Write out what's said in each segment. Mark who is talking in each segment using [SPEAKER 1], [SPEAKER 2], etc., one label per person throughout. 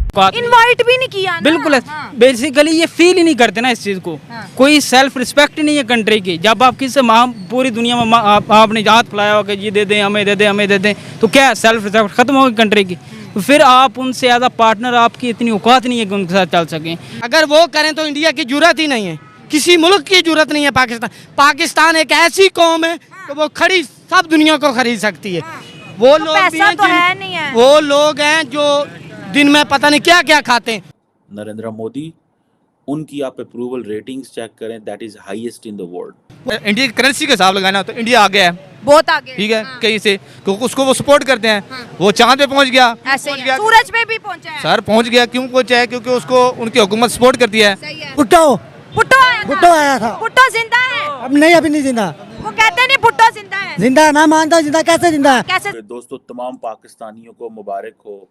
[SPEAKER 1] Invite भी नहीं किया ना।
[SPEAKER 2] बिल्कुल
[SPEAKER 1] हाँ।
[SPEAKER 2] बेसिकली ये फील ही नहीं करते ना इस चीज़ को।
[SPEAKER 1] हाँ।
[SPEAKER 2] कोई सेल्फ रिस्पेक्ट नहीं है कंट्री की। जब आप किसी पूरी दुनिया में आपने हाथ फैलाया होगा ये दे दें हमें, दे दें हमें, दे दें, तो क्या सेल्फ रिस्पेक्ट खत्म होगी कंट्री की। तो फिर आप उनसे एज अ पार्टनर आपकी इतनी औकात नहीं है कि उनके साथ चल सकें।
[SPEAKER 3] अगर वो करें तो इंडिया की जरूरत ही नहीं है, किसी मुल्क की जरूरत नहीं है। पाकिस्तान एक ऐसी कौम है कि वो खड़ी सब दुनिया को खरीद सकती है। वो
[SPEAKER 1] तो
[SPEAKER 3] लोग भी
[SPEAKER 1] पैसा
[SPEAKER 3] हैं
[SPEAKER 1] तो है नहीं है।
[SPEAKER 3] वो लोग हैं जो दिन में पता नहीं क्या क्या खाते हैं।
[SPEAKER 4] नरेंद्र मोदी, उनकी आप अप्रूवल रेटिंग्स चेक करें, that is highest in the world.
[SPEAKER 5] India की करेंसी का हिसाब लगाना तो इंडिया आगे है,
[SPEAKER 1] बहुत आगे।
[SPEAKER 5] ठीक है।
[SPEAKER 1] हाँ।
[SPEAKER 5] कहीं से क्योंकि उसको वो सपोर्ट करते हैं। वो चांद पे पहुंच गया,
[SPEAKER 1] ऐसे ही है। सूरज पे भी पहुंचा है।
[SPEAKER 5] सर पहुंच गया। क्यों पहुंचा है? क्योंकि उसको उनकी हुकूमत सपोर्ट करती है।
[SPEAKER 1] सही है।
[SPEAKER 6] भुट्टो
[SPEAKER 1] भुट्टो आया था। भुट्टो जिंदा है।
[SPEAKER 6] अब नहीं, अभी नहीं जिंदा।
[SPEAKER 1] वो कहते नहीं भुट्टो जिंदा है।
[SPEAKER 6] जिंदा ना मानता, जिंदा कैसे जिंदा है?
[SPEAKER 1] कैसे?
[SPEAKER 4] दोस्तों, तमाम पाकिस्तानियों को मुबारक हो।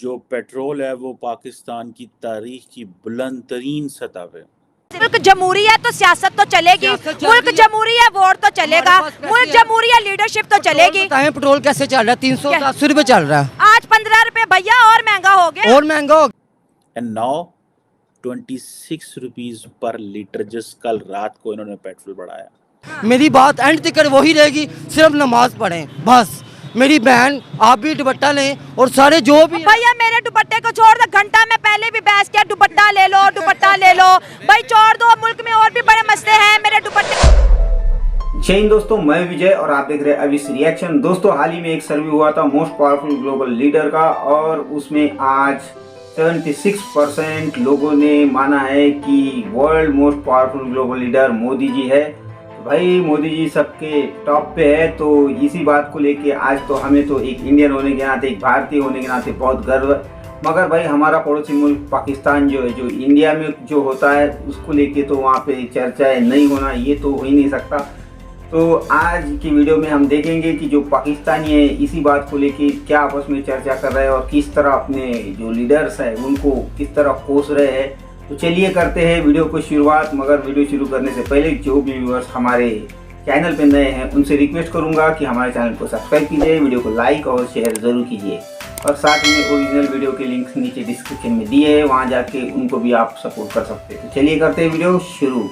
[SPEAKER 4] जो पेट्रोल है वो पाकिस्तान की तारीख की बुलंद तरीन सतह पे।
[SPEAKER 1] मुल्क जमहूरी है तो सियासत तो चलेगी। मुल्क जमहूरी है वोट तो चलेगा। मुल्क जमहूरी है लीडरशिप तो चलेगी।
[SPEAKER 6] पेट्रोल कैसे चल रहा है? 380 रुपए चल रहा है।
[SPEAKER 1] आज 15 रुपए भैया और महंगा हो गया।
[SPEAKER 6] और महंगा हो।
[SPEAKER 4] And now 26 rupees per litre, जिस कल रात को इन्होंने पेट्रोल बढ़ाया।
[SPEAKER 6] मेरी बात एंड तक वही रहेगी, सिर्फ नमाज पढ़ें बस। मेरी बहन आप भी दुपट्टा लें और सारे जो भी
[SPEAKER 1] भैया मेरे दुपट्टे को छोड़ दो। घंटा में पहले भी बहस किया दुपट्टा ले लो, दुपट्टा ले लो। भाई छोड़ दो, मुल्क में और भी बड़े मसले हैं। मेरे दुपट्टे।
[SPEAKER 7] जय हिंद दोस्तों, मैं विजय और आप देख रहे हैं अभी रिएक्शन। दोस्तों, हाल ही में एक सर्वे हुआ था मोस्ट पावरफुल ग्लोबल लीडर का, और उसमें आज 76% लोगों ने माना है कि world most powerful global leader Modi ji है। भाई मोदी जी सबके टॉप पे है। तो इसी बात को लेके आज तो हमें तो एक इंडियन होने के नाते, एक भारतीय होने के नाते बहुत गर्व है। मगर भाई हमारा पड़ोसी मुल्क पाकिस्तान जो है, जो इंडिया में जो होता है उसको लेके तो वहाँ पे चर्चाएं नहीं होना, ये तो हो ही नहीं सकता। तो आज की वीडियो में हम देखेंगे कि जो पाकिस्तानी है इसी बात को लेके क्या आपस में चर्चा कर रहे हैं और किस तरह अपने जो लीडर्स हैं उनको किस तरह कोस रहे हैं। तो चलिए करते हैं वीडियो को शुरुआत। मगर वीडियो शुरू करने से पहले जो भी व्यूअर्स हमारे चैनल पे नए हैं उनसे रिक्वेस्ट करूंगा कि हमारे चैनल को सब्सक्राइब कीजिए, वीडियो को लाइक और शेयर ज़रूर कीजिए, और साथ में ओरिजिनल वीडियो के लिंक्स नीचे डिस्क्रिप्शन में दिए हैं, वहाँ जाके उनको भी आप सपोर्ट कर सकते हैं। तो चलिए करते हैं वीडियो शुरू।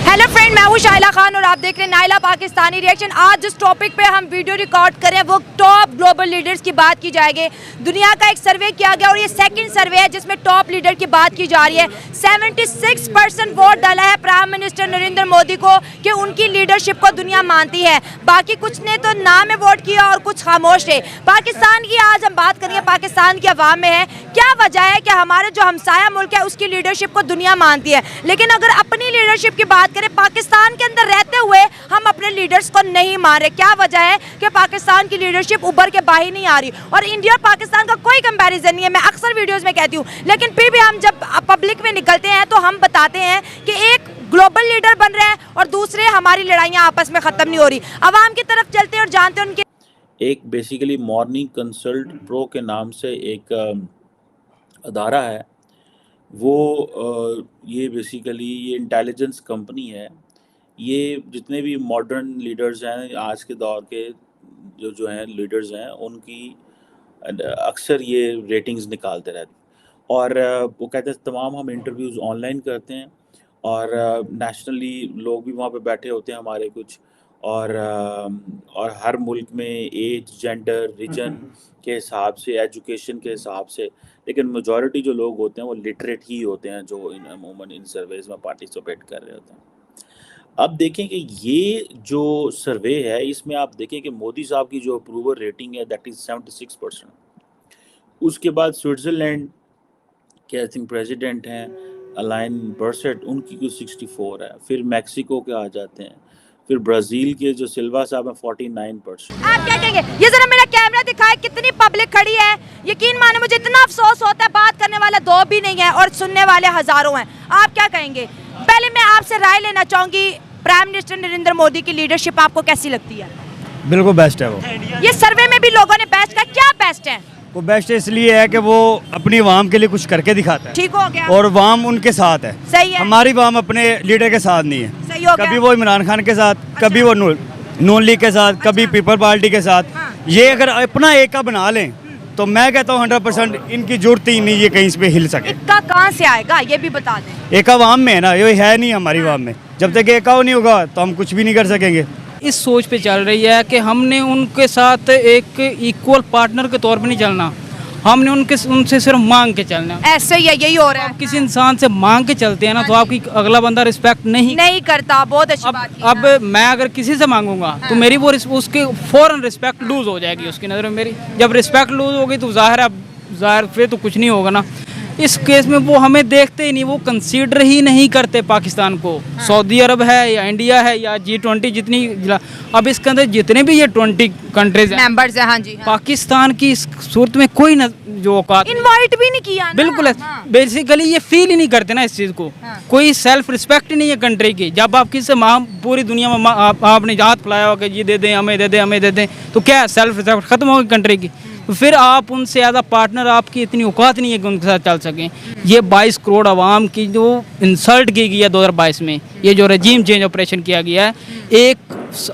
[SPEAKER 1] हेलो फ्रेंड, मैं हूँ शाइला खान और आप देख रहे हैं नाइला पाकिस्तानी रिएक्शन। आज जिस टॉपिक पे हम वीडियो रिकॉर्ड करें वो टॉप ग्लोबल लीडर्स की बात की जाएगी। दुनिया का एक सर्वे किया गया और ये सेकंड सर्वे है जिसमें टॉप लीडर की बात की जा रही है। 76% वोट डाला है प्राइम मिनिस्टर नरेंद्र मोदी को कि उनकी लीडरशिप को दुनिया मानती है। बाकी कुछ ने तो ना में वोट किया और कुछ खामोश थे। पाकिस्तान की आज हम बात करेंगे, पाकिस्तान की अवाम में है क्या वजह है कि हमारे जो हमसाया मुल्क है उसकी लीडरशिप को दुनिया मानती है, लेकिन अगर अपनी लीडरशिप की बात करें पाकिस्तान के अंदर रहते हुए हम अपने लीडर्स को नहीं मान रहे। क्या वजह है कि पाकिस्तान की लीडरशिप उभर के बाहर नहीं आ रही? और इंडिया और पाकिस्तान का कोई कंपैरिजन नहीं है, मैं अक्सर वीडियोस में कहती हूँ, लेकिन फिर भी हम जब पब्लिक में निकलते हैं तो हम बताते हैं कि एक ग्लोबल लीडर बन रहे हैं और दूसरे हमारी लड़ाइयाँ आपस में खत्म नहीं हो रही। अवाम की तरफ चलते हैं और जानते हैं उनके
[SPEAKER 4] एक बेसिकली मॉर्निंग कंसल्ट प्रो के नाम से एक अदारा है। वो ये बेसिकली ये इंटेलिजेंस कंपनी है। ये जितने भी मॉडर्न लीडर्स हैं आज के दौर के जो हैं लीडर्स हैं उनकी अक्सर ये रेटिंग्स निकालते रहते हैं। और वो कहते हैं तमाम हम इंटरव्यूज़ ऑनलाइन करते हैं और नेशनली लोग भी वहाँ पे बैठे होते हैं हमारे कुछ, और हर मुल्क में एज, जेंडर, रीजन के हिसाब से, एजुकेशन के हिसाब से, लेकिन मेजॉरिटी जो लोग होते हैं वो लिटरेट ही होते हैं जो अमूमन इन सर्वेज में पार्टिसिपेट कर रहे होते हैं। अब देखें कि ये जो सर्वे है इसमें आप देखें कि मोदी साहब की जो अप्रूवल रेटिंग है दैट इज़ 76%। उसके बाद स्विट्ज़रलैंड के आई थिंक प्रेसिडेंट हैं अलाइन बर्सेट, उनकी कुछ 64 है। फिर मैक्सिको के आ जाते हैं, फिर ब्राज़ील के जो सिल्वा साहब हैं 49%।
[SPEAKER 1] आप क्या कहेंगे? ये जरा मेरा कैमरा दिखाए, कितनी पब्लिक खड़ी है। यकीन माने मुझे इतना अफसोस होता है, बात करने वाले दो भी नहीं है और सुनने वाले हजारों हैं। आप क्या कहेंगे? पहले मैं आपसे राय लेना चाहूंगी, प्राइम मिनिस्टर नरेंद्र मोदी की लीडरशिप आपको कैसी लगती है?
[SPEAKER 8] बिल्कुल बेस्ट है वो।
[SPEAKER 1] ये सर्वे में भी लोगों ने बेस्ट कहा, क्या बेस्ट है?
[SPEAKER 8] वो बेस्ट इसलिए है कि वो अपनी वाम के लिए कुछ करके दिखाता है।
[SPEAKER 1] ठीक हो गया।
[SPEAKER 8] और वाम उनके साथ है।
[SPEAKER 1] सही है।
[SPEAKER 8] हमारी वाम अपने लीडर के साथ नहीं है।
[SPEAKER 1] सही हो गया।
[SPEAKER 8] कभी वो इमरान खान के साथ, कभी वो नून लीग के साथ, कभी पीपल पार्टी के साथ। ये अगर अपना एक का बना लें तो मैं कहता हूँ 100% इनकी जरूरत ही नहीं है कहीं इस पे हिल सके।
[SPEAKER 1] इक्का कहाँ से आएगा ये भी बता दें।
[SPEAKER 8] एक आवाम में है ना, ये है नहीं हमारी आवाम में। जब तक एक नहीं होगा तो हम कुछ भी नहीं कर सकेंगे।
[SPEAKER 2] इस सोच पे चल रही है कि हमने उनके साथ एक इक्वल पार्टनर के तौर पे नहीं चलना, हमने उनसे सिर्फ मांग के चलना।
[SPEAKER 1] ऐसे ही है, यही हो रहा है।
[SPEAKER 2] आप किसी इंसान से मांग के चलते हैं ना तो आपकी अगला बंदा रिस्पेक्ट नहीं
[SPEAKER 1] करता। बहुत अच्छी बात की।
[SPEAKER 2] अब मैं अगर किसी से मांगूंगा तो मेरी वो उसके फौरन रिस्पेक्ट लूज हो जाएगी उसकी नज़र में मेरी। जब रिस्पेक्ट लूज होगी तो जाहिर फिर तो कुछ नहीं होगा ना। इस केस में वो हमें देखते ही नहीं, वो कंसीडर ही नहीं करते पाकिस्तान को। सऊदी अरब है या इंडिया है या G20 जितनी, अब इसके अंदर जितने भी ये 20 कंट्रीज
[SPEAKER 1] मेंबर्स हैं, हाँ जी, हाँ।
[SPEAKER 2] पाकिस्तान की इस सूरत में कोई न जो औकात
[SPEAKER 1] इनवाइट भी नहीं किया ना।
[SPEAKER 2] बिल्कुल
[SPEAKER 1] हाँ।
[SPEAKER 2] बेसिकली ये फील ही नहीं करते ना इस चीज़ को। कोई सेल्फ रिस्पेक्ट ही नहीं है कंट्री की। जब आप किसी पूरी दुनिया में आपने हाथ फैलाया होगा ये दे दें हमें, दे दें हमें, दे दें, तो क्या सेल्फ रिस्पेक्ट खत्म होगी कंट्री की। तो फिर आप उनसे एज अ पार्टनर आपकी इतनी औकात नहीं है कि उनके साथ चल सकें। ये 22 करोड़ आवाम की जो इंसल्ट की गई है 2022 में, ये जो रजीम चेंज ऑपरेशन किया गया है, एक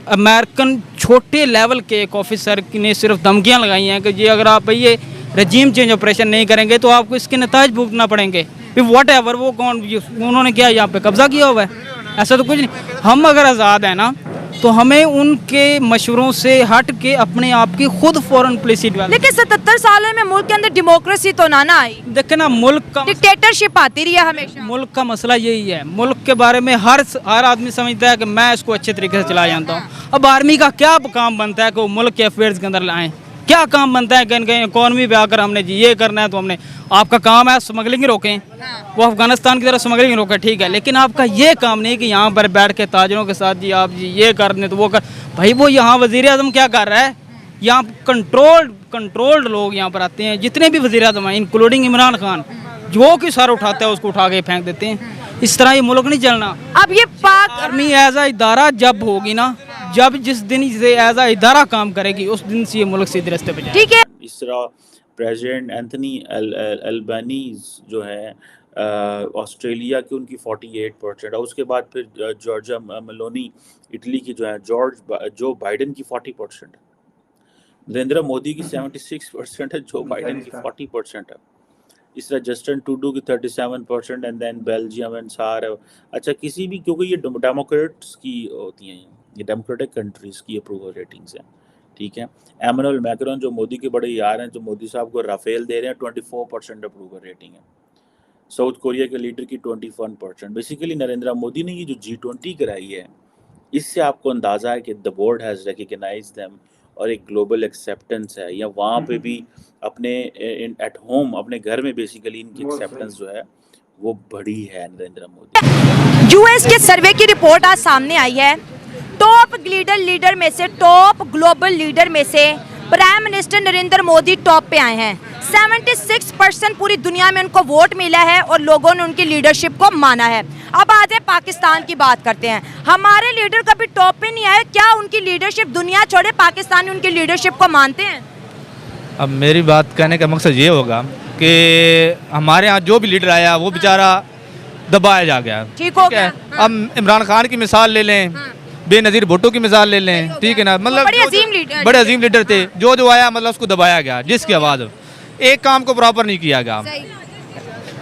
[SPEAKER 2] अमेरिकन छोटे लेवल के एक ऑफिसर ने सिर्फ धमकियां लगाई हैं कि ये अगर आप ये रजीम चेंज ऑपरेशन नहीं करेंगे तो आपको इसके नताज भुगतना पड़ेंगे। फिर वॉट एवर वो कौन, उन्होंने क्या यहाँ पे कब्जा किया हुआ है? ऐसा तो कुछ नहीं। हम अगर आज़ाद हैं ना तो हमें उनके मशवरों से हट के अपने आप की खुद फॉरेन पॉलिसी डेवलप।
[SPEAKER 1] लेकिन 77 सालों में मुल्क के अंदर डेमोक्रेसी तो ना आई।
[SPEAKER 2] देखे ना, मुल्क का
[SPEAKER 1] डिक्टेटरशिप आती रही है हमेशा।
[SPEAKER 2] मुल्क का मसला यही है। मुल्क के बारे में हर आदमी समझता है कि मैं इसको अच्छे तरीके से चला जानता हूँ। अब आर्मी का क्या काम बनता है कि वो मुल्क के अफेयर्स के अंदर लाएं? क्या काम बनता है कहीं कहीं इकॉनमी पे आकर हमने जी ये करना है तो हमने, आपका काम है स्मगलिंग रोकें, वो अफगानिस्तान की तरफ स्मगलिंग रोकें, ठीक है, लेकिन आपका ये काम नहीं कि यहाँ पर बैठ के ताजरों के साथ जी आप जी ये करने तो वो कर। भाई वो यहाँ वज़ीर आज़म क्या कर रहा है? यहाँ कंट्रोल्ड लोग यहाँ पर आते हैं, जितने भी वज़ीर आज़म हैं इंक्लूडिंग इमरान खान, जो कि सर उठाता है उसको उठा के फेंक देते हैं। इस तरह ये मुल्क नहीं चलना।
[SPEAKER 1] अब ये पाक
[SPEAKER 2] आर्मी एज अ इदारा जब होगी ना, जब जिस दिन से एज अ इदारा काम करेगी उस दिन से ये मुल्क सीधे रास्ते पे जाएगा।
[SPEAKER 1] ठीक है।
[SPEAKER 4] इस तरह प्रेसिडेंट एंथनी अल्बानीज़ जो है ऑस्ट्रेलिया की, उनकी 48% है। उसके बाद फिर जॉर्जिया मेलोनी इटली की जो है, जो बाइडन की 40% है। नरेंद्र मोदी की 76% है, जो बाइडन की 40% है। इस तरह जस्टिन ट्रूडो की 37% एंड देन बेल्जियम एंड सार। अच्छा, किसी भी, क्योंकि ये डेमोक्रेट्स की होती हैं, ये डेमोक्रेटिक कंट्रीज़ की अप्रूवल रेटिंग्स हैं, ठीक है। एमैनुअल मैक्रोन जो मोदी के बड़े यार हैं, जो मोदी साहब को राफेल दे रहे हैं, 24% अप्रूवल रेटिंग है। साउथ कोरिया के लीडर की 21%। बेसिकली नरेंद्र मोदी ने ये जो G20 कराई है, इससे आपको अंदाज़ा है कि the board has recognised them और एक ग्लोबल एक्सेप्टेंस है। या वहाँ पे भी अपने एट होम, अपने घर में बेसिकली इनकी एक्सेप्टेंस जो है वो बड़ी है नरेंद्र मोदी।
[SPEAKER 1] यूएस के सर्वे की रिपोर्ट आज सामने आई है। टॉप लीडर में से, टॉप ग्लोबल लीडर में से prime minister Narendra Modi top पे आए हैं। 76% पूरी दुनिया में उनको वोट मिला है और लोगों ने उनकी लीडरशिप को माना है। अब आज पाकिस्तान की बात करते हैं। हमारे लीडर कभी टॉप पे नहीं आए, क्या उनकी लीडरशिप, दुनिया छोड़े पाकिस्तानी उनकी लीडरशिप को मानते हैं?
[SPEAKER 5] अब मेरी बात कहने का मकसद ये होगा कि हमारे यहाँ जो भी लीडर आया वो बेचारा दबाया जा गया।
[SPEAKER 1] ठीक हो गया।
[SPEAKER 5] अब इमरान खान की मिसाल ले लें, बेनज़ीर भुट्टो की मिसाल ले लें, ठीक है ना, मतलब बड़े अजीम लीडर थे। जो आया मतलब उसको दबाया गया, जिसकी आवाज़ एक काम को प्रॉपर नहीं किया गया।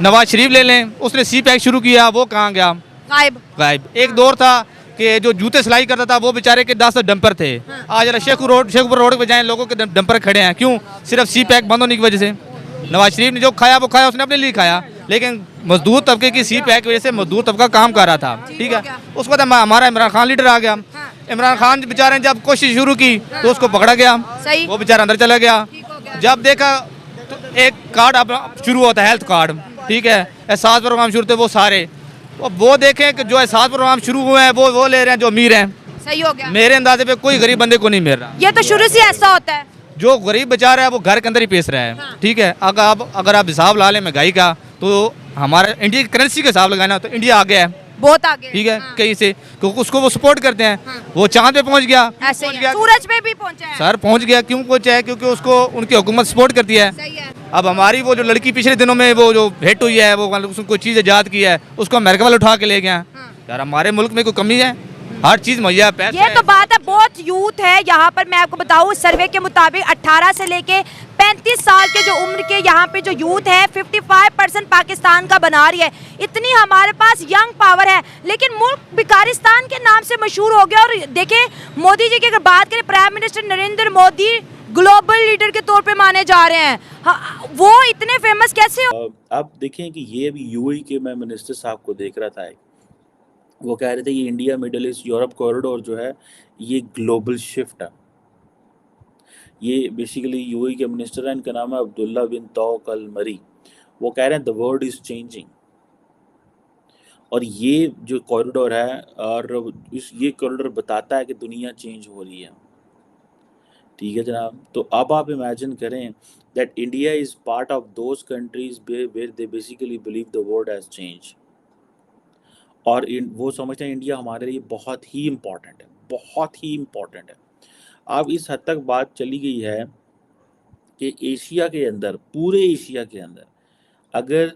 [SPEAKER 5] नवाज शरीफ ले लें, उसने CPAC शुरू किया, वो कहाँ गया? गायब। एक दौर था कि जो जूते सिलाई करता था वो बेचारे के 10 डंपर थे। आज जरा शेखपुर रोड पे जाएं, लोगों के डंपर खड़े हैं। क्यों? सिर्फ CPAC बंद होने की वजह से। नवाज शरीफ ने जो खाया वो खाया, उसने अपने लिए खाया, लेकिन मजदूर तबके की CPAC की वजह से मजदूर तबका काम कर रहा था, ठीक है। उसके बाद हमारा इमरान खान लीडर आ गया। इमरान खान बेचारे ने जब कोशिश शुरू की तो उसको पकड़ा गया, वो बेचारा अंदर चला गया। जब देखा तो एक कार्ड अब शुरू होता है, हेल्थ कार्ड, ठीक है, एहसास प्रोग्राम शुरू थे, वो सारे वो देखें कि जो एहसास प्रोग्राम शुरू हुए हैं वो ले रहे हैं जो अमीर हैं।
[SPEAKER 1] सही हो गया।
[SPEAKER 5] मेरे अंदाजे पे कोई गरीब बंदे को नहीं मिल रहा।
[SPEAKER 1] ये तो शुरू से ऐसा होता है।
[SPEAKER 5] जो गरीब बेचारा है वो घर के अंदर ही पेश रहा है, ठीक है। अगर आप हिसाब ला लें महंगाई का, तो हमारे इंडिया की करेंसी का हिसाब लगाना तो इंडिया आगे है,
[SPEAKER 1] बहुत आगे,
[SPEAKER 5] ठीक है। कहीं से क्योंकि उसको वो सपोर्ट करते हैं। वो चांद पे पहुंच गया,
[SPEAKER 1] ऐसे ही सूरज पे भी पहुंचा है।
[SPEAKER 5] सर पहुंच गया। क्यों पहुंचा है? क्योंकि उसको उनकी हुकूमत सपोर्ट करती है।
[SPEAKER 1] सही है।
[SPEAKER 5] अब हमारी वो जो लड़की पिछले दिनों में वो जो हिट हुई है, वो कोई चीज़ ईजाद की है, उसको अमेरिका वाले उठा के ले गया। यार हमारे मुल्क में कोई कमी है? हर चीज़ मुहैया है।
[SPEAKER 1] ये तो बात है, बहुत यूथ है यहाँ पर। मैं आपको बताऊँ, सर्वे के मुताबिक 18 से लेके 35 साल के जो उम्र के यहाँ पे जो यूथ है 55% पाकिस्तान का बना रही है। इतनी हमारे पास यंग पावर है, लेकिन मुल्क भिखारिस्तान के नाम से मशहूर हो गया। और देखें मोदी जी की अगर बात करें, prime minister Narendra Modi global leader के तौर पे माने जा रहे हैं। वो इतने फेमस कैसे हो?
[SPEAKER 4] आप देखें कि ये अभी यूएई के मैं मिनिस्टर साहब को देख रहा था, वो कह रहे थे ये India middle east Europe corridor जो है ये ग्लोबल शिफ्ट है। ये बेसिकली यूएई के मिनिस्टर हैं, इनका नाम है अब्दुल्ला बिन तौक अल मरी। वो कह रहे हैं द वर्ल्ड इज चेंजिंग, और ये जो कॉरिडोर है और ये कॉरिडोर बताता है कि दुनिया चेंज हो रही है। ठीक है जनाब, तो अब आप इमेजिन करें that India is part of those countries where they basically believe the world has change, और वो समझते हैं इंडिया हमारे लिए बहुत ही इम्पोर्टेंट है, बहुत ही इम्पोर्टेंट है। अब इस हद तक बात चली गई है कि एशिया के अंदर, पूरे एशिया के अंदर अगर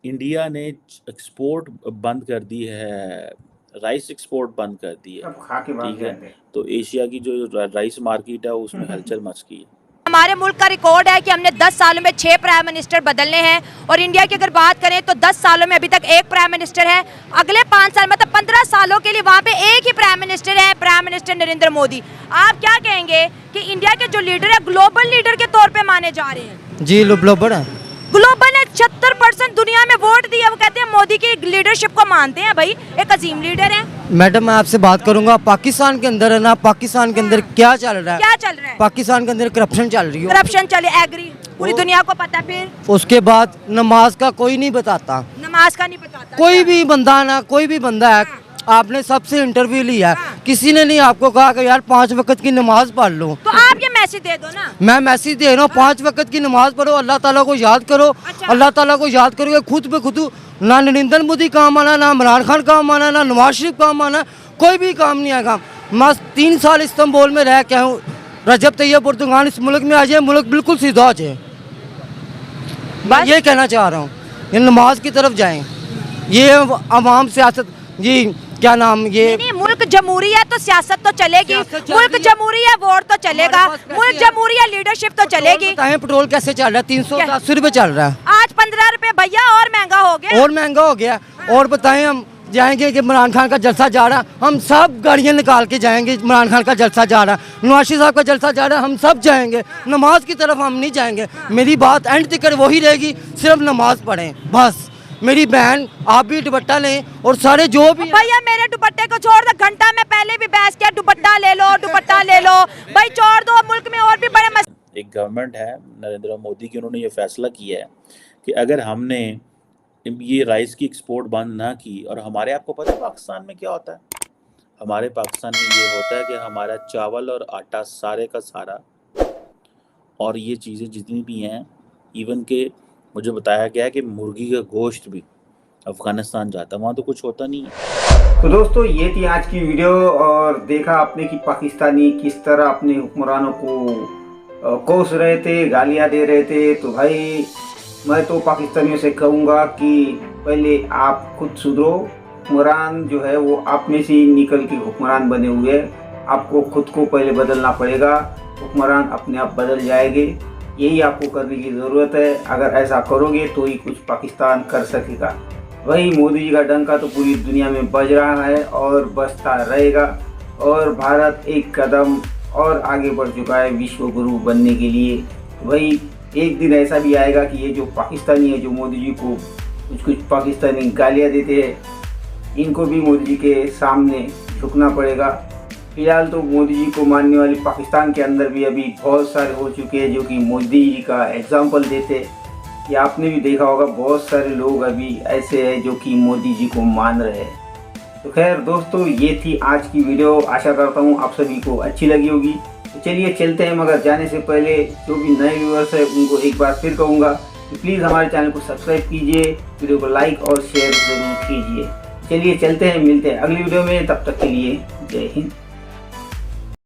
[SPEAKER 4] इंडिया ने एक्सपोर्ट बंद कर दी है, राइस एक्सपोर्ट बंद कर दी है, ठीक है, तो एशिया की जो राइस मार्केट है उसमें हलचल मच गई है।
[SPEAKER 1] हमारे मुल्क का रिकॉर्ड है कि हमने 10 सालों में 6 प्राइम मिनिस्टर बदलने हैं, और इंडिया की अगर बात करें तो 10 सालों में अभी तक एक प्राइम मिनिस्टर है। अगले 5 साल मतलब 15 सालों के लिए वहाँ पे एक ही प्राइम मिनिस्टर है, प्राइम मिनिस्टर नरेंद्र मोदी। आप क्या कहेंगे कि इंडिया के जो लीडर है ग्लोबल लीडर के तौर पे माने जा रहे हैं?
[SPEAKER 6] जी ग्लोबल है,
[SPEAKER 1] ग्लोबल ने 76% दुनिया में वोट दिया। वो कहते हैं मोदी की लीडरशिप को मानते हैं, भाई एक अजीम लीडर है।
[SPEAKER 6] मैडम मैं आपसे बात करूंगा, पाकिस्तान के अंदर है ना, पाकिस्तान के अंदर क्या चल रहा है?
[SPEAKER 1] क्या चल रहा है?
[SPEAKER 6] पाकिस्तान के अंदर करप्शन चल रही है,
[SPEAKER 1] करप्शन चले, एग्री, पूरी दुनिया को पता। फिर
[SPEAKER 6] उसके बाद नमाज का कोई नहीं बताता,
[SPEAKER 1] नमाज का नहीं बताता।
[SPEAKER 6] कोई भी बंदा ना, कोई भी बंदा है, आपने सबसे इंटरव्यू लिया, किसी ने नहीं आपको कहा कि यार 5 वक्त की नमाज पढ़ लो।
[SPEAKER 1] तो आप ये मैसेज दे दो ना।
[SPEAKER 6] मैं मैसेज दे रहा हूँ, 5 वक्त की नमाज पढ़ो, अल्लाह ताला को याद करो।
[SPEAKER 1] अच्छा।
[SPEAKER 6] अल्लाह ताला को याद करोगे खुद पे खुद, ना नरेंद्र मोदी काम आना, ना इमरान खान काम आना, ना नवाज शरीफ काम आना, कोई भी काम नहीं आएगा। मैं 3 साल इस्तांबुल में रह के हूँ, रजब तैयब एर्दोगान इस मुल्क में आ जाए, मुल्क बिल्कुल सीधा हो जाए। मैं ये कहना चाह रहा हूँ, ये नमाज की तरफ जाएं, ये अवाम सियासत, जी क्या नाम, ये
[SPEAKER 1] नहीं, मुल्क जमहूरी है तो सियासत तो चलेगी, मुल्क जमहूरी है वोट तो चलेगा, मुल्क जमहूरी है लीडरशिप तो चलेगी।
[SPEAKER 6] पेट्रोल कैसे चल रहा है? 380 रुपए चल रहा है,
[SPEAKER 1] आज 15 रुपए भैया, और महंगा हो गया,
[SPEAKER 6] और महंगा हो गया। और बताएं हम जाएंगे कि इमरान खान का जलसा जा रहा, हम सब गाड़ियाँ निकाल के जाएंगे, इमरान खान का जलसा जा रहा, नवाज शरीफ साहब का जलसा जा रहा, हम सब जाएंगे, नमाज की तरफ हम नहीं जाएंगे। मेरी बात एंड तक वही रहेगी, सिर्फ नमाज पढ़ें बस। मेरी बहन आप भी दुपट्टा लें, और सारे जो भी
[SPEAKER 1] भैया मेरे दुपट्टे को छोड़ दो, घंटा में पहले भी बहस किया, दुपट्टा ले लो, दुपट्टा ले लो, भाई छोड़ दो, मुल्क में और भी बड़े
[SPEAKER 4] एक गवर्नमेंट है नरेंद्र मोदी की, उन्होंने ये फैसला किया है कि अगर हमने ये राइस की एक्सपोर्ट बंद ना की, और हमारे, आपको पता है पाकिस्तान में क्या होता है? हमारे पाकिस्तान में ये होता है कि हमारा चावल और आटा सारे का सारा, और ये चीज़ें जितनी भी हैं, इवन के मुझे बताया गया है कि मुर्गी का गोश्त भी अफ़गानिस्तान जाता है, वहाँ तो कुछ होता नहीं है।
[SPEAKER 7] तो दोस्तों ये थी आज की वीडियो, और देखा आपने कि पाकिस्तानी किस तरह अपने हुक्मरानों को कोस रहे थे, गालियाँ दे रहे थे। तो भाई मैं तो पाकिस्तानियों से कहूँगा कि पहले आप खुद सुधरो। हुक्मरान जो है वो आप में से ही निकल के हुक्मरान बने हुए हैं, आपको खुद को पहले बदलना पड़ेगा, हुक्मरान अपने आप बदल जाएंगे। यही आपको करने की ज़रूरत है, अगर ऐसा करोगे तो ही कुछ पाकिस्तान कर सकेगा। वही मोदी जी का डंका तो पूरी दुनिया में बज रहा है और बजता रहेगा, और भारत एक कदम और आगे बढ़ चुका है विश्व गुरु बनने के लिए। वही एक दिन ऐसा भी आएगा कि ये जो पाकिस्तानी है, जो मोदी जी को कुछ पाकिस्तानी गालियाँ देते हैं, इनको भी मोदी जी के सामने झुकना पड़ेगा। फिलहाल तो मोदी जी को मानने वाले पाकिस्तान के अंदर भी अभी बहुत सारे हो चुके हैं जो कि मोदी जी का एग्जाम्पल देते। ये आपने भी देखा होगा, बहुत सारे लोग अभी ऐसे हैं जो कि मोदी जी को मान रहे हैं। तो खैर दोस्तों ये थी आज की वीडियो, आशा करता हूँ आप सभी को अच्छी लगी होगी। तो चलिए चलते हैं, मगर जाने से पहले जो भी नए व्यूअर्स है उनको एक बार फिर कहूँगा कि प्लीज़ हमारे चैनल को सब्सक्राइब कीजिए, वीडियो को लाइक और शेयर ज़रूर कीजिए। चलिए चलते हैं, मिलते हैं अगली वीडियो में, तब तक के लिए जय हिंद।